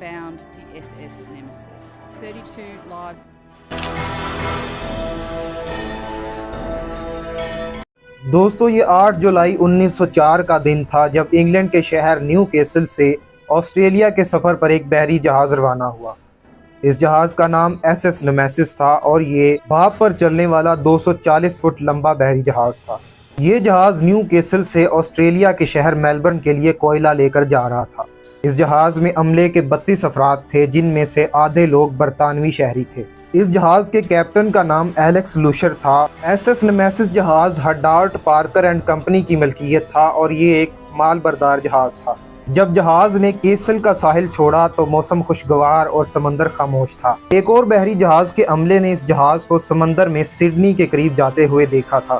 found the SS Nemesis. 32 live. دوستو یہ 8 جولائی 1904 کا دن تھا جب انگلینڈ کے شہر نیو کیسل سے آسٹریلیا کے سفر پر ایک بحری جہاز روانہ ہوا۔ اس جہاز کا نام ایس ایس نیمیسس تھا اور یہ بھاپ پر چلنے والا 240 فٹ لمبا بحری جہاز تھا۔ یہ جہاز نیو کیسل سے آسٹریلیا کے شہر میلبرن کے لیے کوئلہ لے کر جا رہا تھا۔ اس جہاز میں عملے کے 32 افراد تھے، جن میں سے آدھے لوگ برطانوی شہری تھے۔ اس جہاز کے کیپٹن کا نام ایلیکس لوشر تھا۔ ایس ایس نیمیسس جہاز ہڈارٹ پارکر اینڈ کمپنی کی ملکیت تھا اور یہ ایک مال بردار جہاز تھا۔ جب جہاز نے کیسل کا ساحل چھوڑا تو موسم خوشگوار اور سمندر خاموش تھا۔ ایک اور بحری جہاز کے عملے نے اس جہاز کو سمندر میں سڈنی کے قریب جاتے ہوئے دیکھا تھا،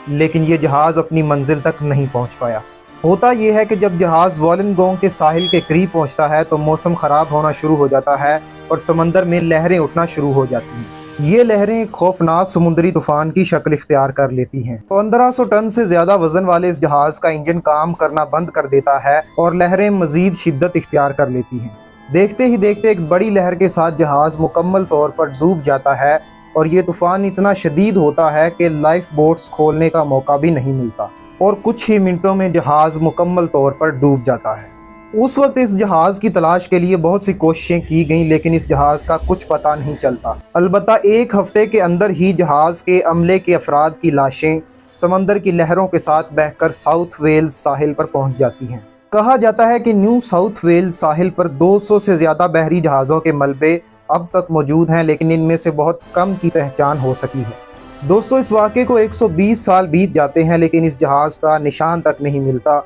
لیکن یہ جہاز اپنی منزل تک نہیں پہنچ پایا۔ ہوتا یہ ہے کہ جب جہاز وولنگونگ کے ساحل کے قریب پہنچتا ہے تو موسم خراب ہونا شروع ہو جاتا ہے اور سمندر میں لہریں اٹھنا شروع ہو جاتی ہیں۔ یہ لہریں ایک خوفناک سمندری طوفان کی شکل اختیار کر لیتی ہیں۔ 1500 ٹن سے زیادہ وزن والے اس جہاز کا انجن کام کرنا بند کر دیتا ہے اور لہریں مزید شدت اختیار کر لیتی ہیں۔ دیکھتے ہی دیکھتے ایک بڑی لہر کے ساتھ جہاز مکمل طور پر ڈوب جاتا ہے اور یہ طوفان اتنا شدید ہوتا ہے کہ لائف بوٹس کھولنے کا موقع بھی نہیں ملتا اور کچھ ہی منٹوں میں جہاز مکمل طور پر ڈوب جاتا ہے۔ اس وقت اس جہاز کی تلاش کے لیے بہت سی کوششیں کی گئیں، لیکن اس جہاز کا کچھ پتہ نہیں چلتا۔ البتہ ایک ہفتے کے اندر ہی جہاز کے عملے کے افراد کی لاشیں سمندر کی لہروں کے ساتھ بہہ کر ساؤتھ ویلز ساحل پر پہنچ جاتی ہیں۔ کہا جاتا ہے کہ نیو ساؤتھ ویلز ساحل پر 200 سے زیادہ بحری جہازوں کے ملبے اب تک موجود ہیں، لیکن ان میں سے بہت کم کی پہچان ہو سکی ہے۔ دوستو اس واقعے کو 120 سال بیت جاتے ہیں لیکن اس جہاز کا نشان تک نہیں ملتا،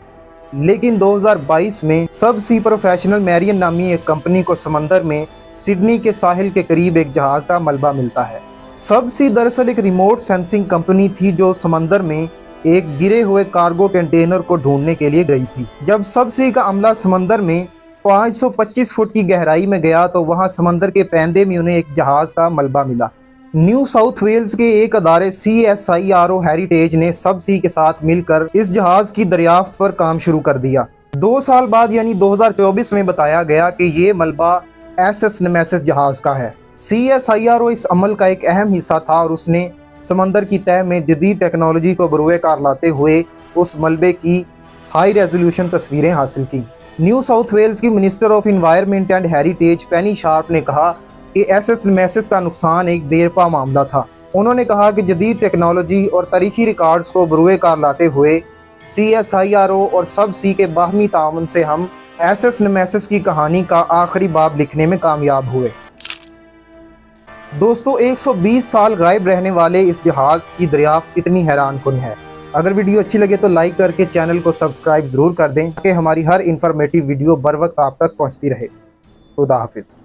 لیکن 2022 میں سب سی پروفیشنل میرین نامی ایک کمپنی کو سمندر میں سڈنی کے ساحل کے قریب ایک جہاز کا ملبہ ملتا ہے۔ سب سی دراصل ایک ریموٹ سینسنگ کمپنی تھی جو سمندر میں ایک گرے ہوئے کارگو کنٹینر کو ڈھونڈنے کے لیے گئی تھی۔ جب سب سی کا عملہ سمندر میں 525 فٹ کی گہرائی میں گیا تو وہاں سمندر کے پیندے میں انہیں ایک جہاز کا ملبہ ملا۔ نیو ساؤتھ ویلز کے ایک ادارے CSIRO ہیریٹیج نے سب سی کے ساتھ مل کر اس جہاز کی دریافت پر کام شروع کر دیا۔ 2 سال بعد یعنی 2024 میں بتایا گیا کہ یہ ملبہ ایس ایس نیمیسس جہاز کا ہے۔ CSIRO اس عمل کا ایک اہم حصہ تھا اور اس نے سمندر کی تہہ میں جدید ٹیکنالوجی کو بروئے کار لاتے ہوئے اس ملبے کی ہائی ریزولوشن تصویریں حاصل کی۔ نیو ساؤتھ ویلز کی minister of environment and heritage Penny Sharpe نے کہا کہ ایس ایس نیمیسس کا نقصان ایک دیرپا معاملہ تھا۔ انہوں نے کہا کہ جدید ٹیکنالوجی اور تاریخی ریکارڈز کو بروئے کار لاتے ہوئے CSIRO اور سب سی کے باہمی تعاون سے ہم ایس ایس نیمیسس کی کہانی کا آخری باب لکھنے میں کامیاب ہوئے۔ دوستو 120 سال غائب رہنے والے اس جہاز کی دریافت کتنی حیران کن ہے۔ اگر ویڈیو اچھی لگے تو لائک کر کے چینل کو سبسکرائب ضرور کر دیں تاکہ ہماری ہر انفارمیٹیو ویڈیو بر وقت آپ تک پہنچتی رہے۔ خدا حافظ۔